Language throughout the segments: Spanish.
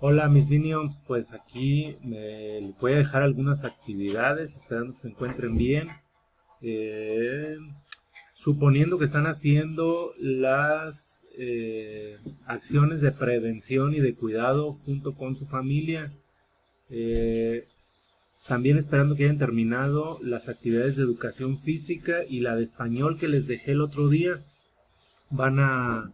Hola mis Minions, pues aquí les voy a dejar algunas actividades, esperando que se encuentren bien. Eh, Suponiendo que están haciendo las acciones de prevención y de cuidado junto con su familia. Eh, También esperando que hayan terminado las actividades de educación física y la de español que les dejé el otro día. Van a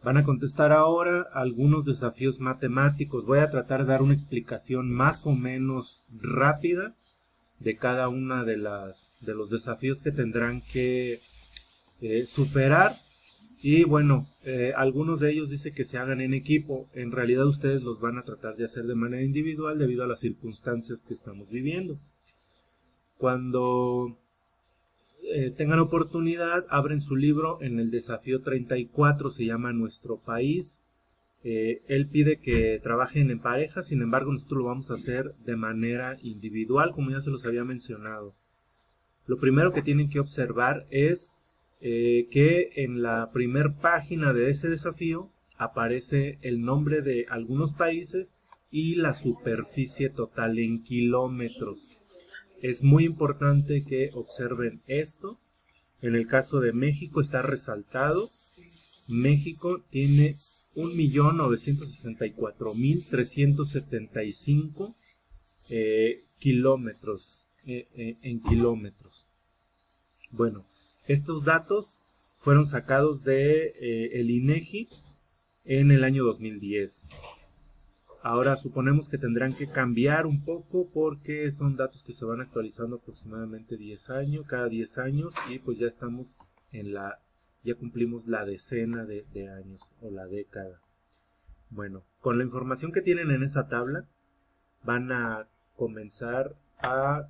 Van a contestar ahora algunos desafíos matemáticos. Voy a tratar de dar una explicación más o menos rápida de cada una de los desafíos que tendrán que superar. Y bueno, algunos de ellos dice que se hagan en equipo. En realidad ustedes los van a tratar de hacer de manera individual debido a las circunstancias que estamos viviendo. Cuando tengan oportunidad, abren su libro en el desafío 34, se llama Nuestro País. Él pide que trabajen en pareja, sin embargo nosotros lo vamos a hacer de manera individual, como ya se los había mencionado. Lo primero que tienen que observar es que en la primer página de ese desafío aparece el nombre de algunos países y la superficie total en kilómetros. Es muy importante que observen esto. En el caso de México está resaltado. México tiene 1.964.375 kilómetros en kilómetros. Bueno, estos datos fueron sacados de el INEGI en el año 2010. Ahora suponemos que tendrán que cambiar un poco porque son datos que se van actualizando aproximadamente 10 años, cada 10 años, y pues ya estamos ya cumplimos la decena de años o la década. Bueno, con la información que tienen en esa tabla van a comenzar a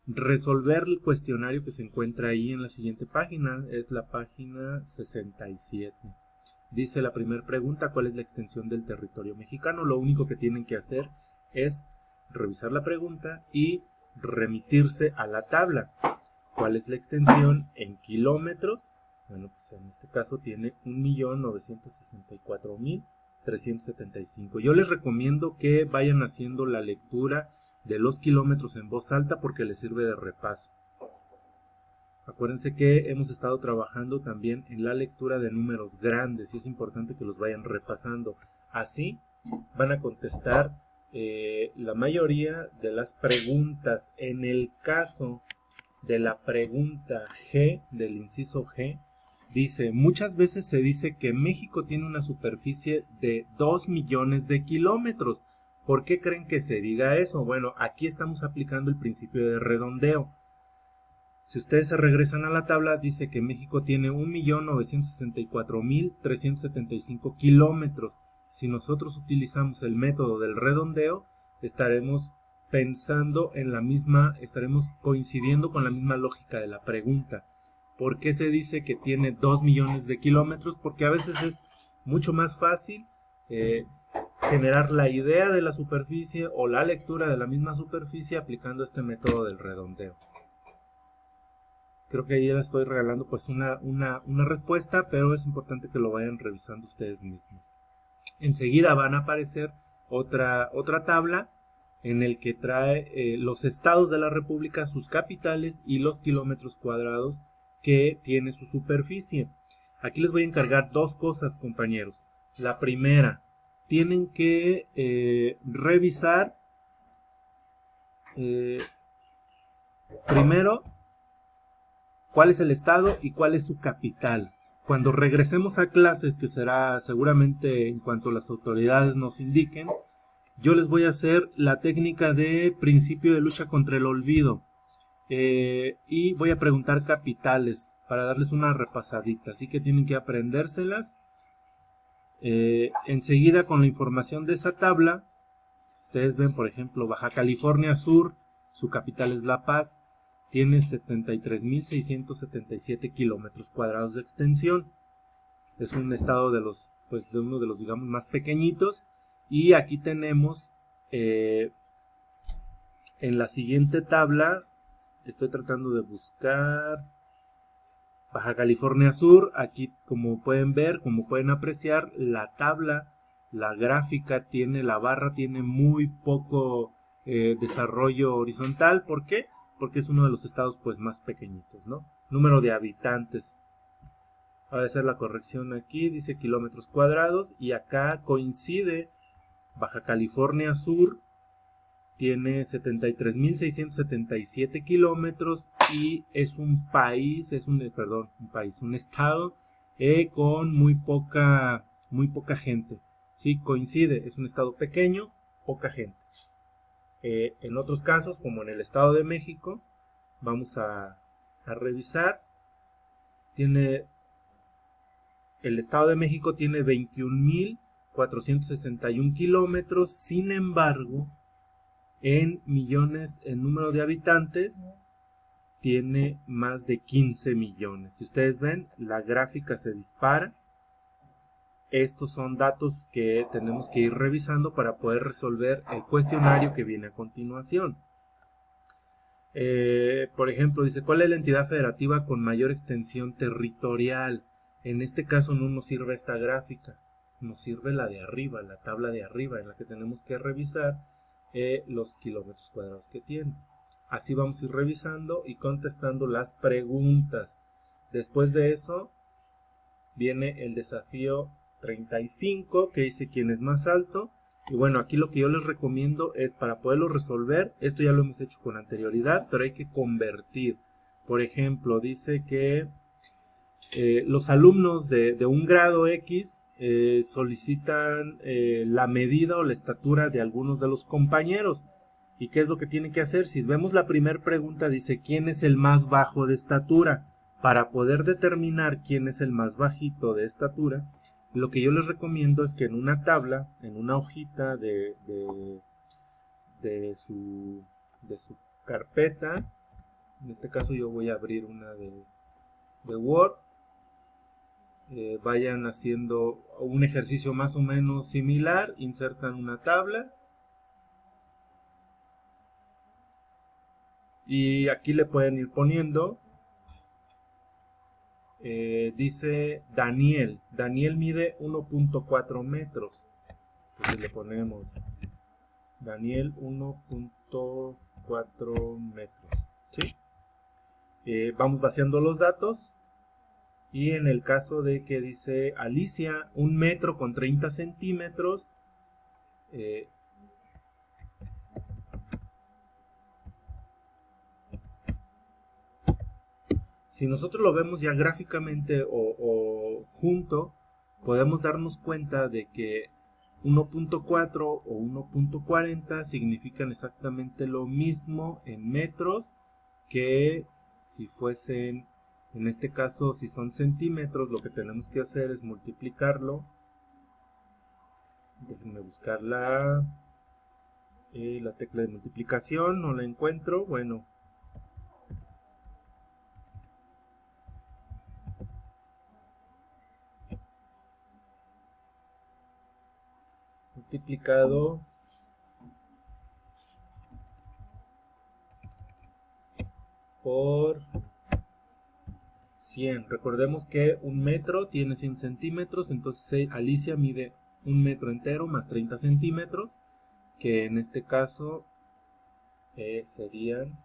resolver el cuestionario que se encuentra ahí en la siguiente página, es la página 67. Dice la primera pregunta, ¿cuál es la extensión del territorio mexicano? Lo único que tienen que hacer es revisar la pregunta y remitirse a la tabla. ¿Cuál es la extensión en kilómetros? Bueno, pues en este caso tiene 1.964.375. Yo les recomiendo que vayan haciendo la lectura de los kilómetros en voz alta porque les sirve de repaso. Acuérdense que hemos estado trabajando también en la lectura de números grandes y es importante que los vayan repasando. Así van a contestar la mayoría de las preguntas. En el caso de la pregunta G, del inciso G, dice, muchas veces se dice que México tiene una superficie de 2 millones de kilómetros. ¿Por qué creen que se diga eso? Bueno, aquí estamos aplicando el principio de redondeo. Si ustedes se regresan a la tabla, dice que México tiene 1.964.375 kilómetros. Si nosotros utilizamos el método del redondeo, estaremos pensando en la misma, estaremos coincidiendo con la misma lógica de la pregunta. ¿Por qué se dice que tiene 2 millones de kilómetros? Porque a veces es mucho más fácil generar la idea de la superficie o la lectura de la misma superficie aplicando este método del redondeo. Creo que ahí ya les estoy regalando pues una respuesta, pero es importante que lo vayan revisando ustedes mismos. Enseguida van a aparecer otra tabla en el que trae los estados de la República, sus capitales y los kilómetros cuadrados que tiene su superficie. Aquí les voy a encargar dos cosas, compañeros. La primera, tienen que revisar primero cuál es el estado y cuál es su capital. Cuando regresemos a clases, que será seguramente en cuanto las autoridades nos indiquen, yo les voy a hacer la técnica de principio de lucha contra el olvido. Y voy a preguntar capitales para darles una repasadita. Así que tienen que aprendérselas. Enseguida con la información de esa tabla, ustedes ven por ejemplo Baja California Sur, su capital es La Paz, tiene 73.677 kilómetros cuadrados de extensión. Es un estado de uno de los digamos más pequeñitos. Y aquí tenemos en la siguiente tabla, estoy tratando de buscar Baja California Sur. Aquí como pueden ver, como pueden apreciar, la tabla la gráfica tiene, la barra tiene muy poco desarrollo horizontal. ¿Por qué? Porque es uno de los estados pues más pequeñitos, ¿no? Número de habitantes. Va a hacer la corrección aquí, dice kilómetros cuadrados, y acá coincide Baja California Sur, tiene 73.677 kilómetros y es un país, un estado con muy poca gente. Sí, coincide, es un estado pequeño, poca gente. En otros casos, como en el Estado de México, vamos a revisar, el Estado de México tiene 21.461 kilómetros, sin embargo, en número de habitantes, tiene más de 15 millones. Si ustedes ven, la gráfica se dispara. Estos son datos que tenemos que ir revisando para poder resolver el cuestionario que viene a continuación. Por ejemplo, dice, ¿cuál es la entidad federativa con mayor extensión territorial? En este caso no nos sirve esta gráfica, nos sirve la de arriba, la tabla de arriba, en la que tenemos que revisar los kilómetros cuadrados que tiene. Así vamos a ir revisando y contestando las preguntas. Después de eso viene el desafío 35, que dice quién es más alto. Y bueno, aquí lo que yo les recomiendo es, para poderlo resolver, esto ya lo hemos hecho con anterioridad, pero hay que convertir. Por ejemplo, dice que los alumnos de un grado X solicitan la medida o la estatura de algunos de los compañeros. ¿Y qué es lo que tienen que hacer? Si vemos la primera pregunta, dice ¿quién es el más bajo de estatura? Para poder determinar quién es el más bajito de estatura, lo que yo les recomiendo es que en una tabla, en una hojita de su carpeta, en este caso yo voy a abrir una de Word, vayan haciendo un ejercicio más o menos similar, insertan una tabla y aquí le pueden ir poniendo, dice Daniel mide 1.4 metros, entonces le ponemos Daniel 1.4 metros, ¿sí? Vamos vaciando los datos. Y en el caso de que dice Alicia, 1 metro con 30 centímetros, si nosotros lo vemos ya gráficamente o junto, podemos darnos cuenta de que 1.4 o 1.40 significan exactamente lo mismo en metros que si fuesen, en este caso, si son centímetros, lo que tenemos que hacer es multiplicarlo. Déjenme buscar la tecla de multiplicación, no la encuentro. Bueno, multiplicado por 100. Recordemos que 1 metro tiene 100 centímetros, entonces Alicia mide 1 metro entero más 30 centímetros, que en este caso serían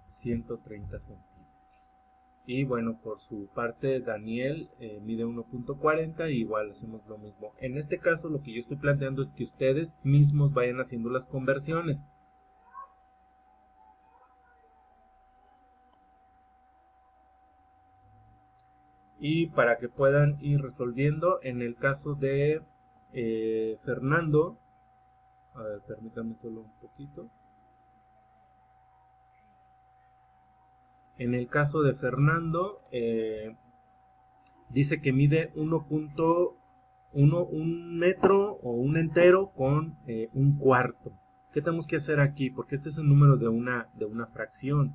130 centímetros. Y bueno, por su parte Daniel mide 1.40 y igual hacemos lo mismo. En este caso lo que yo estoy planteando es que ustedes mismos vayan haciendo las conversiones. Y para que puedan ir resolviendo, en el caso de Fernando, a ver, permítanme solo un poquito. En el caso de Fernando, dice que mide 1 metro o 1 entero con 1/4. ¿Qué tenemos que hacer aquí? Porque este es el número de una fracción.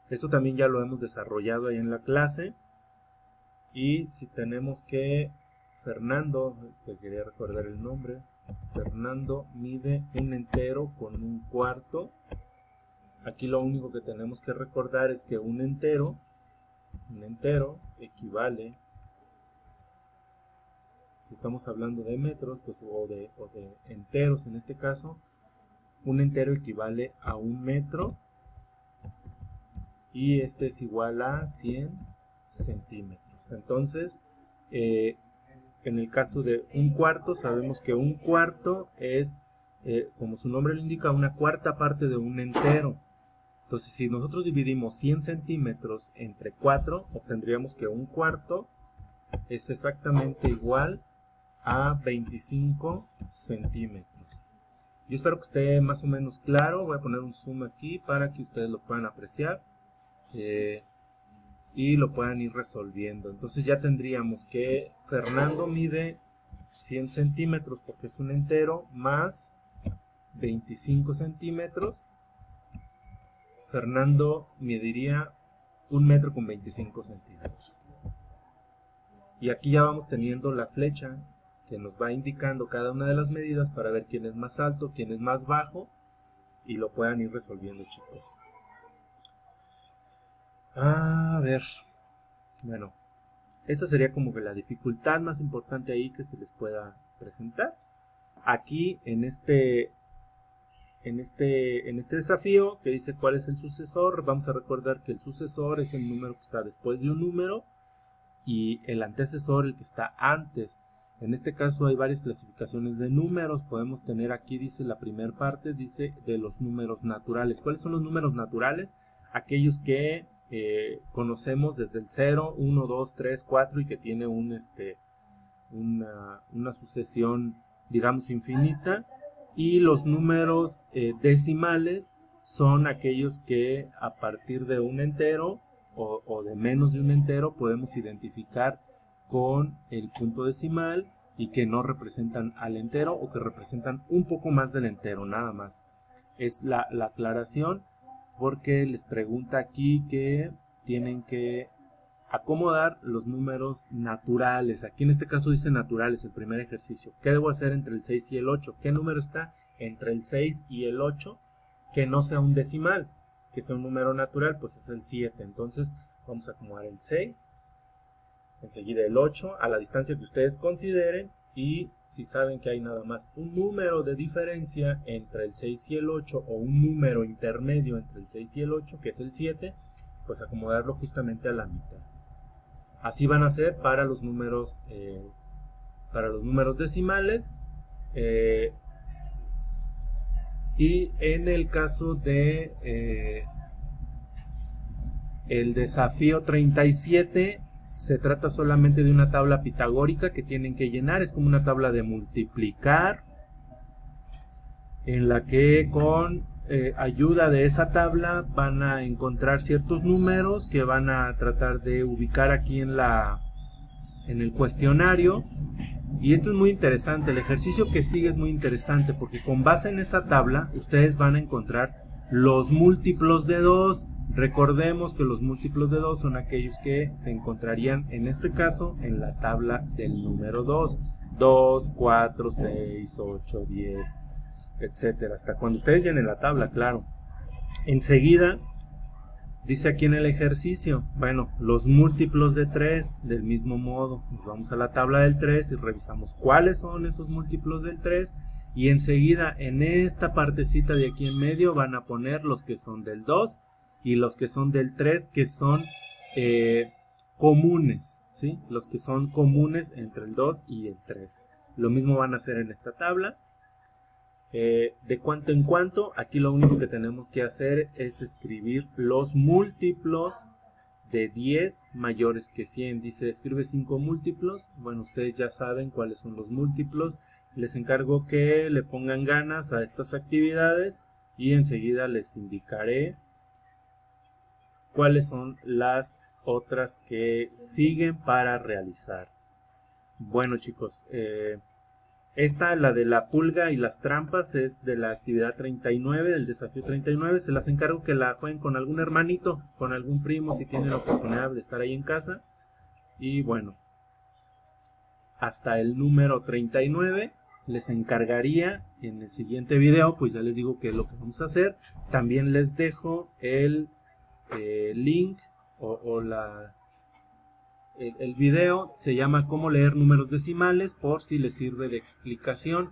Esto también ya lo hemos desarrollado ahí en la clase. Y si tenemos que Fernando, que quería recordar el nombre, Fernando mide 1 entero con 1/4. Aquí lo único que tenemos que recordar es que un entero equivale, si estamos hablando de metros, pues, o de enteros en este caso, un entero equivale a 1 metro y este es igual a 100 centímetros. Entonces, en el caso de un cuarto, sabemos que un cuarto es, como su nombre lo indica, una cuarta parte de un entero. Entonces, si nosotros dividimos 100 centímetros entre 4, obtendríamos que un cuarto es exactamente igual a 25 centímetros. Yo espero que esté más o menos claro. Voy a poner un zoom aquí para que ustedes lo puedan apreciar y lo puedan ir resolviendo. Entonces ya tendríamos que Fernando mide 100 centímetros porque es un entero, más 25 centímetros. Fernando mediría 1 metro con 25 centímetros. Y aquí ya vamos teniendo la flecha que nos va indicando cada una de las medidas para ver quién es más alto, quién es más bajo, y lo puedan ir resolviendo, chicos. A ver, bueno, esta sería como que la dificultad más importante ahí que se les pueda presentar. Aquí en este desafío que dice cuál es el sucesor, vamos a recordar que el sucesor es el número que está después de un número y el antecesor el que está antes. En este caso hay varias clasificaciones de números. Podemos tener aquí, dice la primera parte, dice de los números naturales. ¿Cuáles son los números naturales? Aquellos que conocemos desde el 0, 1, 2, 3, 4 y que tiene una sucesión, digamos, infinita. Y los números decimales son aquellos que a partir de un entero o de menos de un entero podemos identificar con el punto decimal y que no representan al entero o que representan un poco más del entero, nada más. Es la aclaración porque les pregunta aquí que tienen que acomodar los números naturales. Aquí en este caso dice naturales, el primer ejercicio. ¿Qué debo hacer entre el 6 y el 8? ¿Qué número está entre el 6 y el 8 que no sea un decimal? Que sea un número natural, pues es el 7. Entonces vamos a acomodar el 6, enseguida el 8, a la distancia que ustedes consideren. Y si saben que hay nada más un número de diferencia entre el 6 y el 8, o un número intermedio entre el 6 y el 8, que es el 7, pues acomodarlo justamente a la mitad. Así van a ser para los números decimales. Y en el caso de el desafío 37, se trata solamente de una tabla pitagórica que tienen que llenar. Es como una tabla de multiplicar, en la que con ayuda de esa tabla van a encontrar ciertos números que van a tratar de ubicar aquí en el cuestionario. Y esto es muy interesante. El ejercicio que sigue es muy interesante porque con base en esta tabla ustedes van a encontrar los múltiplos de 2. Recordemos que los múltiplos de 2 son aquellos que se encontrarían en este caso en la tabla del número 2. 2, 4, 6, 8, 10, etcétera. Hasta cuando ustedes llenen la tabla, claro. Enseguida dice aquí en el ejercicio, bueno, los múltiplos de 3, del mismo modo, nos vamos a la tabla del 3 y revisamos cuáles son esos múltiplos del 3, y enseguida en esta partecita de aquí en medio van a poner los que son del 2 y los que son del 3, que son comunes, ¿sí? Los que son comunes entre el 2 y el 3. Lo mismo van a hacer en esta tabla. De cuanto en cuanto, aquí lo único que tenemos que hacer es escribir los múltiplos de 10 mayores que 100. Dice, escribe 5 múltiplos. Bueno, ustedes ya saben cuáles son los múltiplos. Les encargo que le pongan ganas a estas actividades y enseguida les indicaré cuáles son las otras que siguen para realizar. Bueno, chicos, esta, la de la pulga y las trampas, es de la actividad 39, del desafío 39. Se las encargo que la jueguen con algún hermanito, con algún primo, si tienen la oportunidad de estar ahí en casa. Y bueno, hasta el número 39 les encargaría en el siguiente video, pues ya les digo qué es lo que vamos a hacer. También les dejo el link o el video se llama Cómo leer números decimales, por si les sirve de explicación